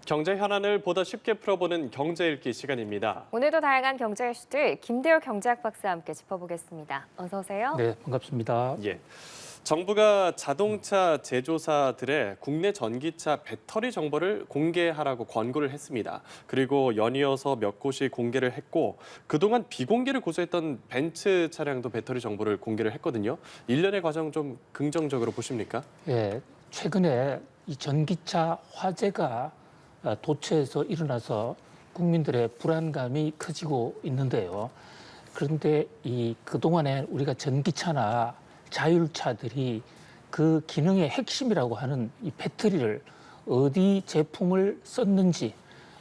경제 현안을 보다 쉽게 풀어보는 경제 읽기 시간입니다. 오늘도 다양한 경제 이슈들 김대호 경제학 박사와 함께 짚어보겠습니다. 어서 오세요. 네, 반갑습니다. 예. 정부가 자동차 제조사들의 국내 전기차 배터리 정보를 공개하라고 권고를 했습니다. 그리고 연이어서 몇 곳이 공개를 했고 그동안 비공개를 고수했던 벤츠 차량도 배터리 정보를 공개를 했거든요. 일련의 과정 좀 긍정적으로 보십니까? 예, 최근에 이 전기차 화재가 도처에서 일어나서 국민들의 불안감이 커지고 있는데요. 그런데 그동안에 우리가 전기차나 자율차들이 그 기능의 핵심이라고 하는 이 배터리를 어디 제품을 썼는지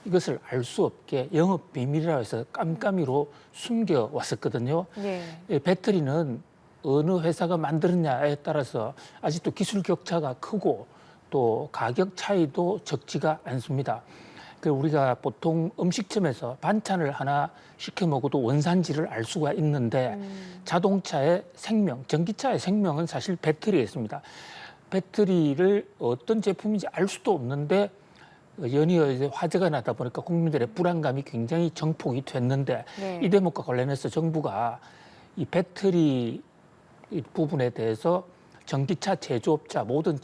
이것을 알 수 없게 영업 비밀이라 해서 깜깜이로 숨겨 왔었거든요. 네. 이 배터리는 어느 회사가 만들었냐에 따라서 아직도 기술 격차가 크고 또 가격 차이도 적지가 않습니다. 우리가 보통 음식점에서 반찬을 하나 시켜 먹어도 원산지를 알 수가 있는데 자동차의 생명, 전기차의 생명은 사실 배터리에 있습니다. 배터리를 어떤 제품인지 알 수도 없는데 연이어 이제 화재가 나다 보니까 국민들의 불안감이 굉장히 정폭이 됐는데 네. 이 대목과 관련해서 정부가 이 배터리 부분에 대해서 전기차 제조업자, 모든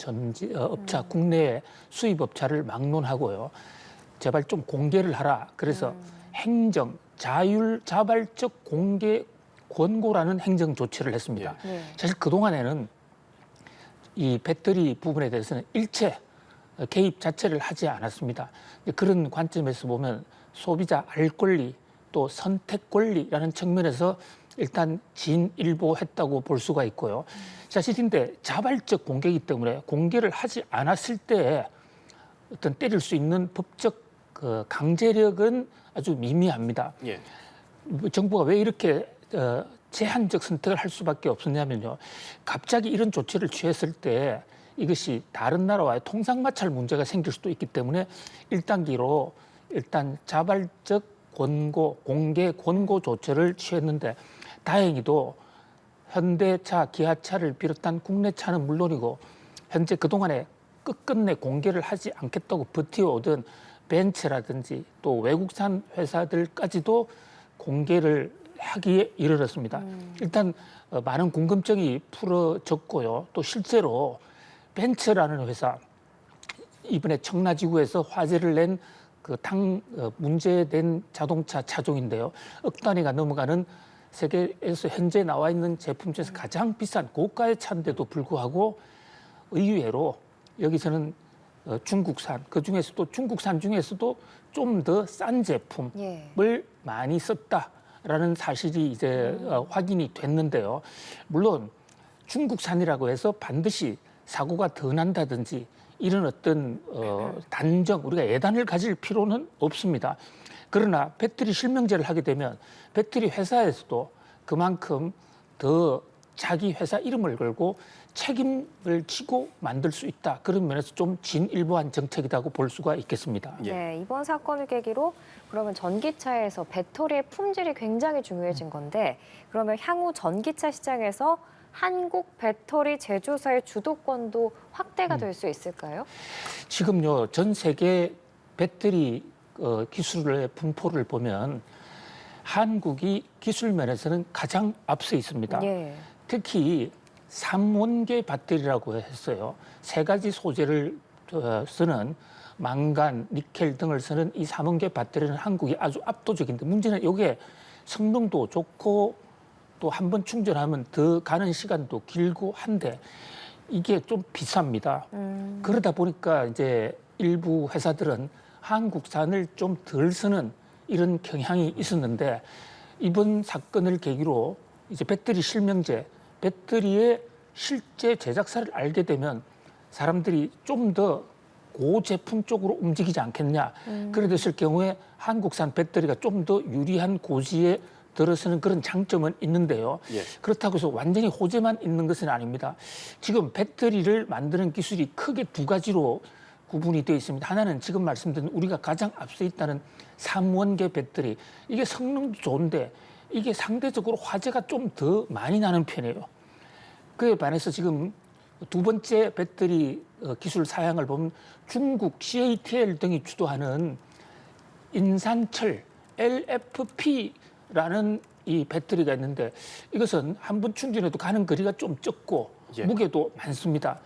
업자, 국내 수입업자를 막론하고요. 제발 좀 공개를 하라. 그래서 행정, 자발적 공개 권고라는 행정 조치를 했습니다. 네. 사실 그동안에는 이 배터리 부분에 대해서는 일체 개입 자체를 하지 않았습니다. 그런 관점에서 보면 소비자 알 권리 또 선택 권리라는 측면에서 일단 진일보했다고 볼 수가 있고요. 사실인데 자발적 공개이기 때문에 공개를 하지 않았을 때 어떤 때릴 수 있는 법적 강제력은 아주 미미합니다. 예. 정부가 왜 이렇게 제한적 선택을 할 수밖에 없었냐면요. 갑자기 이런 조치를 취했을 때 이것이 다른 나라와의 통상마찰 문제가 생길 수도 있기 때문에 1단계로 일단 자발적 권고, 공개 권고 조치를 취했는데 다행히도 현대차, 기아차를 비롯한 국내차는 물론이고 현재 그동안에 끝끝내 공개를 하지 않겠다고 버텨오던 벤츠라든지 또 외국산 회사들까지도 공개를 하기에 이르렀습니다. 일단 많은 궁금증이 풀어졌고요. 또 실제로 벤츠라는 회사 이번에 청라지구에서 화재를 낸 문제된 자동차 차종인데요. 억 단위가 넘어가는 세계에서 현재 나와 있는 제품 중에서 가장 비싼 고가의 차인데도 불구하고 의외로 여기서는 중국산, 그중에서도 중국산 중에서도 좀 더 싼 제품을 예. 많이 썼다라는 사실이 이제 확인이 됐는데요. 물론 중국산이라고 해서 반드시 사고가 더 난다든지 이런 어떤 단정, 우리가 예단을 가질 필요는 없습니다. 그러나 배터리 실명제를 하게 되면 배터리 회사에서도 그만큼 더 자기 회사 이름을 걸고 책임을 지고 만들 수 있다. 그런 면에서 좀 진일보한 정책이라고 볼 수가 있겠습니다. 예. 네, 이번 사건을 계기로 그러면 전기차에서 배터리의 품질이 굉장히 중요해진 건데 그러면 향후 전기차 시장에서 한국 배터리 제조사의 주도권도 확대가 될 수 있을까요? 지금요, 전 세계 배터리 기술의 분포를 보면 한국이 기술 면에서는 가장 앞서 있습니다. 예. 특히 3원계 배터리라고 했어요. 세 가지 소재를 쓰는 망간, 니켈 등을 쓰는 이 3원계 배터리는 한국이 아주 압도적인데 문제는 이게 성능도 좋고 또 한 번 충전하면 더 가는 시간도 길고 한데 이게 좀 비쌉니다. 그러다 보니까 이제 일부 회사들은 한국산을 좀 덜 쓰는 이런 경향이 있었는데 이번 사건을 계기로 이제 배터리 실명제, 배터리의 실제 제작사를 알게 되면 사람들이 좀 더 고제품 쪽으로 움직이지 않겠냐. 그래 됐을 경우에 한국산 배터리가 좀 더 유리한 고지에 들어서는 그런 장점은 있는데요. 예. 그렇다고 해서 완전히 호재만 있는 것은 아닙니다. 지금 배터리를 만드는 기술이 크게 두 가지로 구분이 되어 있습니다. 하나는 지금 말씀드린 우리가 가장 앞서 있다는 3원계 배터리. 이게 성능도 좋은데 이게 상대적으로 화재가 좀 더 많이 나는 편이에요. 그에 반해서 지금 두 번째 배터리 기술 사양을 보면 중국 CATL 등이 주도하는 인산철 LFP라는 이 배터리가 있는데 이것은 한 번 충전해도 가는 거리가 좀 적고 예. 무게도 많습니다.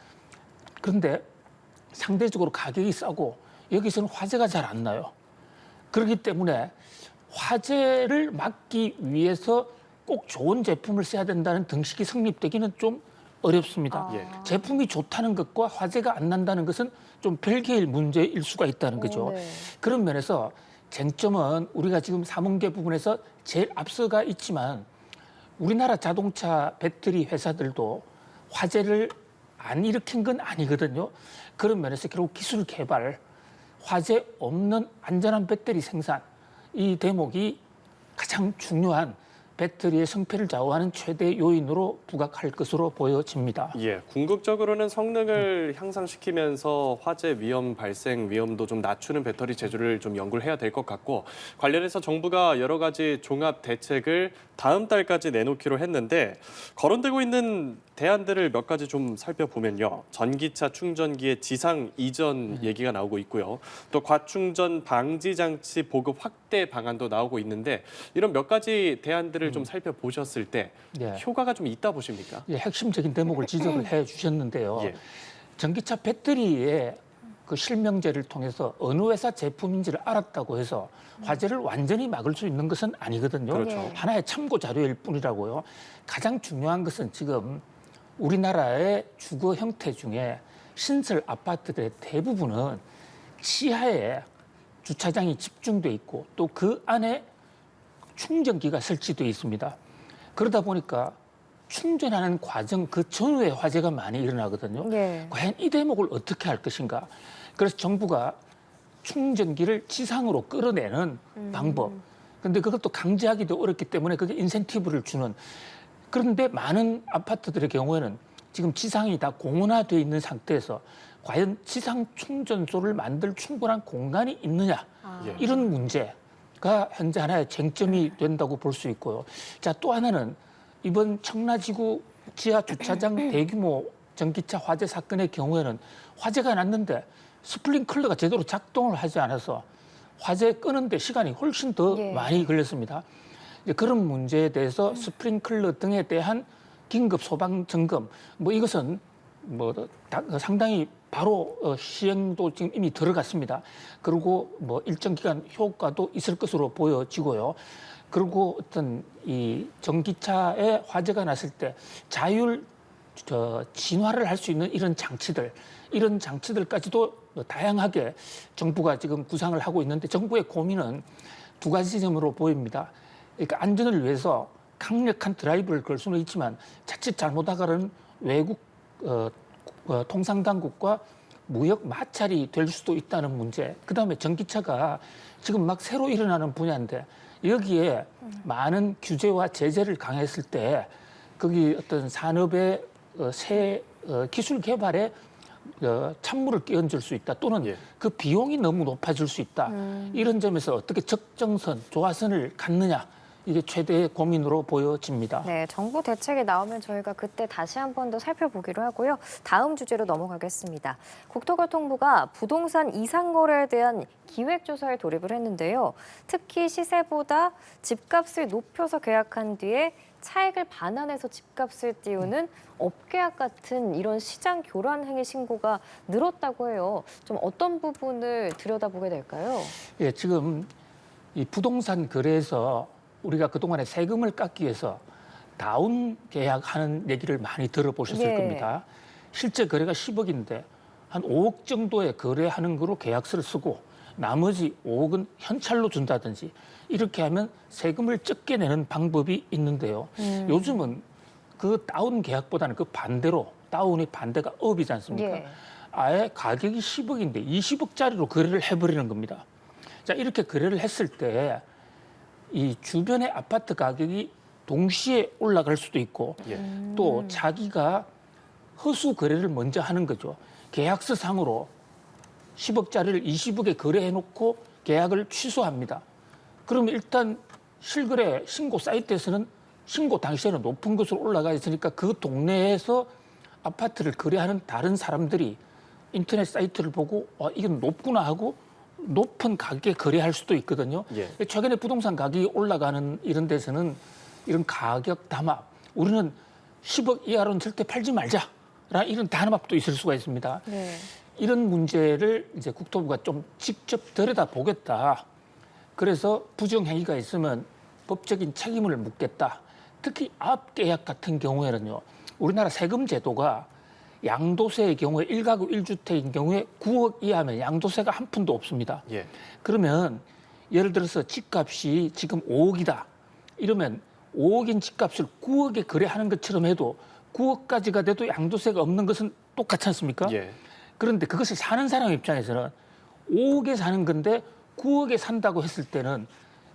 그런데 상대적으로 가격이 싸고 여기서는 화재가 잘 안 나요. 그렇기 때문에 화재를 막기 위해서 꼭 좋은 제품을 써야 된다는 등식이 성립되기는 좀 어렵습니다. 예. 제품이 좋다는 것과 화재가 안 난다는 것은 좀 별개의 문제일 수가 있다는 거죠. 네. 그런 면에서 쟁점은 우리가 지금 삼원계 부분에서 제일 앞서가 있지만 우리나라 자동차 배터리 회사들도 화재를 안 일으킨 건 아니거든요. 그런 면에서 결국 기술 개발, 화재 없는 안전한 배터리 생산, 이 대목이 가장 중요한 배터리의 성패를 좌우하는 최대 요인으로 부각할 것으로 보여집니다. 예, 궁극적으로는 성능을 향상시키면서 화재 위험 발생 위험도 좀 낮추는 배터리 제조를 좀 연구를 해야 될 것 같고, 관련해서 정부가 여러 가지 종합 대책을 다음 달까지 내놓기로 했는데 거론되고 있는 대안들을 몇 가지 좀 살펴보면요. 전기차 충전기의 지상 이전 얘기가 나오고 있고요. 또 과충전 방지 장치 보급 확대 방안도 나오고 있는데 이런 몇 가지 대안들을 좀 살펴보셨을 때 예. 효과가 좀 있다 보십니까? 예, 핵심적인 대목을 지적을 해 주셨는데요. 예. 전기차 배터리의 그 실명제를 통해서 어느 회사 제품인지를 알았다고 해서 화재를 완전히 막을 수 있는 것은 아니거든요. 그렇죠. 하나의 참고 자료일 뿐이라고요. 가장 중요한 것은 지금 우리나라의 주거 형태 중에 신설 아파트들의 대부분은 지하에 주차장이 집중돼 있고 또 그 안에 충전기가 설치되어 있습니다. 그러다 보니까 충전하는 과정 그 전후에 화재가 많이 일어나거든요. 예. 과연 이 대목을 어떻게 할 것인가. 그래서 정부가 충전기를 지상으로 끌어내는 방법. 그런데 그것도 강제하기도 어렵기 때문에 그게 인센티브를 주는. 그런데 많은 아파트들의 경우에는 지금 지상이 다 공원화되어 있는 상태에서 과연 지상 충전소를 만들 충분한 공간이 있느냐. 예. 이런 문제가 현재 하나의 쟁점이 된다고 볼 수 있고요. 자, 또 하나는 이번 청라지구 지하 주차장 대규모 전기차 화재 사건의 경우에는 화재가 났는데 스프링클러가 제대로 작동을 하지 않아서 화재 끄는데 시간이 훨씬 더 예. 많이 걸렸습니다. 이제 그런 문제에 대해서 스프링클러 등에 대한 긴급 소방 점검, 뭐 이것은 상당히 바로 시행도 지금 이미 들어갔습니다. 그리고 뭐 일정 기간 효과도 있을 것으로 보여지고요. 그리고 어떤 이 전기차에 화재가 났을 때 진화를 할 수 있는 이런 장치들까지도 다양하게 정부가 지금 구상을 하고 있는데 정부의 고민은 두 가지 점으로 보입니다. 그러니까 안전을 위해서 강력한 드라이브를 걸 수는 있지만 자칫 잘못하가는 외국 통상당국과 무역 마찰이 될 수도 있다는 문제. 그다음에 전기차가 지금 막 새로 일어나는 분야인데 여기에 많은 규제와 제재를 강했을 때 거기 어떤 산업의 새 기술 개발에 찬물을 끼얹을 수 있다. 또는 예. 그 비용이 너무 높아질 수 있다. 이런 점에서 어떻게 적정선, 조화선을 갖느냐. 이게 최대의 고민으로 보여집니다. 네, 정부 대책이 나오면 저희가 그때 다시 한 번 더 살펴보기로 하고요. 다음 주제로 넘어가겠습니다. 국토교통부가 부동산 이상 거래에 대한 기획조사에 돌입을 했는데요. 특히 시세보다 집값을 높여서 계약한 뒤에 차액을 반환해서 집값을 띄우는 업계약 같은 이런 시장 교란 행위 신고가 늘었다고 해요. 좀 어떤 부분을 들여다보게 될까요? 예, 지금 이 부동산 거래에서 우리가 그동안에 세금을 깎기 위해서 다운 계약하는 얘기를 많이 들어보셨을 예. 겁니다. 실제 거래가 10억인데 한 5억 정도의 거래하는 거로 계약서를 쓰고 나머지 5억은 현찰로 준다든지 이렇게 하면 세금을 적게 내는 방법이 있는데요. 요즘은 그 다운 계약보다는 그 반대로 다운의 반대가 업이지 않습니까? 예. 아예 가격이 10억인데 20억짜리로 거래를 해버리는 겁니다. 자, 이렇게 거래를 했을 때 이 주변의 아파트 가격이 동시에 올라갈 수도 있고 예. 또 자기가 허수 거래를 먼저 하는 거죠. 계약서 상으로 10억짜리를 20억에 거래해놓고 계약을 취소합니다. 그러면 일단 실거래 신고 사이트에서는 신고 당시에는 높은 것으로 올라가 있으니까 그 동네에서 아파트를 거래하는 다른 사람들이 인터넷 사이트를 보고 이건 높구나 하고 높은 가격에 거래할 수도 있거든요. 예. 최근에 부동산 가격이 올라가는 이런 데서는 이런 가격 담합, 우리는 10억 이하로는 절대 팔지 말자라는 이런 담합도 있을 수가 있습니다. 네. 이런 문제를 이제 국토부가 좀 직접 들여다보겠다. 그래서 부정행위가 있으면 법적인 책임을 묻겠다. 특히 압계약 같은 경우에는요. 우리나라 세금 제도가 양도세의 경우에 1가구 1주택인 경우에 9억 이하면 양도세가 한 푼도 없습니다. 예. 그러면 예를 들어서 집값이 지금 5억이다. 이러면 5억인 집값을 9억에 거래하는 것처럼 해도 9억까지가 돼도 양도세가 없는 것은 똑같지 않습니까? 예. 그런데 그것을 사는 사람 입장에서는 5억에 사는 건데 9억에 산다고 했을 때는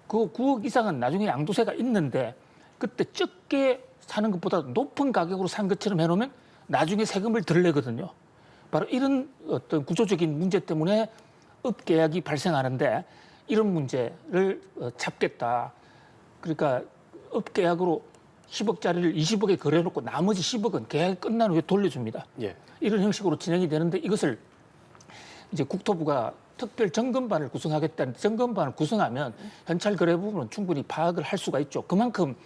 그 9억 이상은 나중에 양도세가 있는데 그때 적게 사는 것보다 높은 가격으로 산 것처럼 해놓으면 나중에 세금을 덜 내거든요. 바로 이런 어떤 구조적인 문제 때문에 업계약이 발생하는데 이런 문제를 잡겠다. 그러니까 업계약으로 10억짜리를 20억에 거래해놓고 나머지 10억은 계약이 끝난 후에 돌려줍니다. 예. 이런 형식으로 진행이 되는데 이것을 이제 국토부가 특별 점검반을 구성하겠다는 점검반을 구성하면 현찰 거래 부분은 충분히 파악을 할 수가 있죠. 그만큼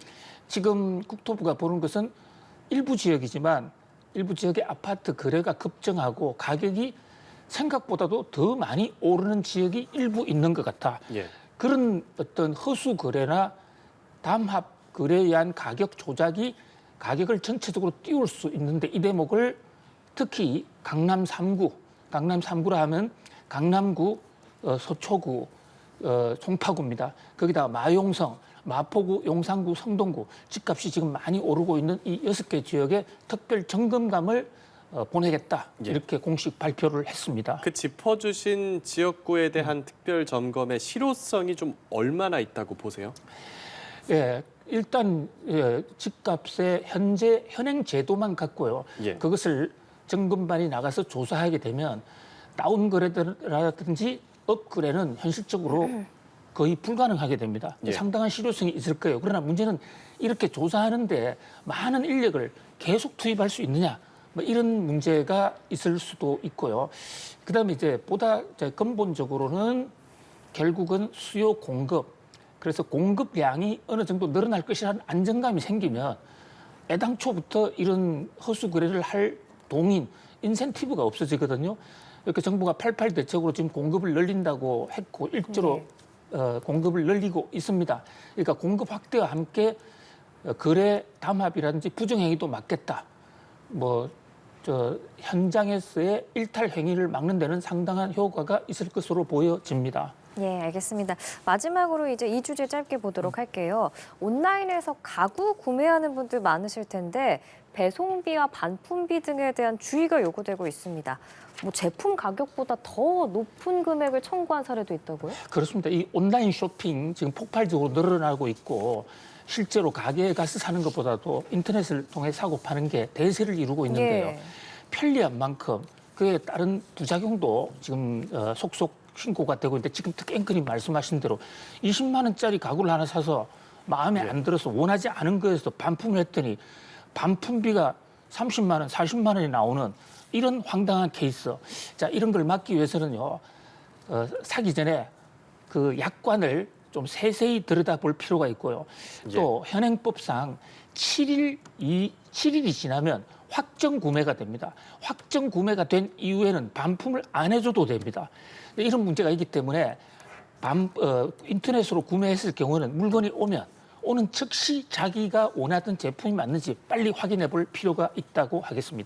지금 국토부가 보는 것은 일부 지역이지만 일부 지역의 아파트 거래가 급증하고 가격이 생각보다도 더 많이 오르는 지역이 일부 있는 것 같아. 예. 그런 어떤 허수 거래나 담합 거래에 의한 가격 조작이 가격을 전체적으로 띄울 수 있는데 이 대목을 특히 강남 3구라 하면 강남구, 서초구, 송파구입니다. 거기다가 마용성, 마포구, 용산구, 성동구 집값이 지금 많이 오르고 있는 이 6개 지역에 특별 점검감을 보내겠다. 예. 이렇게 공식 발표를 했습니다. 그 짚어주신 지역구에 대한 특별 점검의 실효성이 좀 얼마나 있다고 보세요? 예, 일단 집값의 현재 현행 제도만 갖고요. 예. 그것을 점검반이 나가서 조사하게 되면 다운 거래라든지 업 거래는 현실적으로 거의 불가능하게 됩니다. 예. 상당한 실효성이 있을 거예요. 그러나 문제는 이렇게 조사하는데 많은 인력을 계속 투입할 수 있느냐, 뭐 이런 문제가 있을 수도 있고요. 그다음에 이제 보다 이제 근본적으로는 결국은 수요 공급. 그래서 공급량이 어느 정도 늘어날 것이라는 안정감이 생기면 애당초부터 이런 허수 거래를 할 동인, 인센티브가 없어지거든요. 이렇게 정부가 88 대책으로 지금 공급을 늘린다고 했고 일조로 공급을 늘리고 있습니다. 그러니까 공급 확대와 함께 거래 담합이라든지 부정행위도 막겠다. 현장에서의 일탈 행위를 막는 데는 상당한 효과가 있을 것으로 보여집니다. 예, 알겠습니다. 마지막으로 이제 이 주제 짧게 보도록 할게요. 온라인에서 가구 구매하는 분들 많으실 텐데 배송비와 반품비 등에 대한 주의가 요구되고 있습니다. 뭐 제품 가격보다 더 높은 금액을 청구한 사례도 있다고요? 그렇습니다. 이 온라인 쇼핑 지금 폭발적으로 늘어나고 있고 실제로 가게에 가서 사는 것보다도 인터넷을 통해 사고 파는 게 대세를 이루고 있는데요. 예. 편리한 만큼 그에 따른 부작용도 지금 속속 신고가 되고 있는데 지금 특히 앵커님 말씀하신 대로 20만 원짜리 가구를 하나 사서 마음에 안 들어서 원하지 않은 거에서 반품을 했더니 반품비가 30만 원, 40만 원이 나오는 이런 황당한 케이스. 자, 이런 걸 막기 위해서는요. 사기 전에 그 약관을 좀 세세히 들여다볼 필요가 있고요. 또 현행법상 7일이 지나면 확정 구매가 됩니다. 확정 구매가 된 이후에는 반품을 안 해줘도 됩니다. 이런 문제가 있기 때문에 인터넷으로 구매했을 경우는 물건이 오는 즉시 자기가 원하던 제품이 맞는지 빨리 확인해 볼 필요가 있다고 하겠습니다.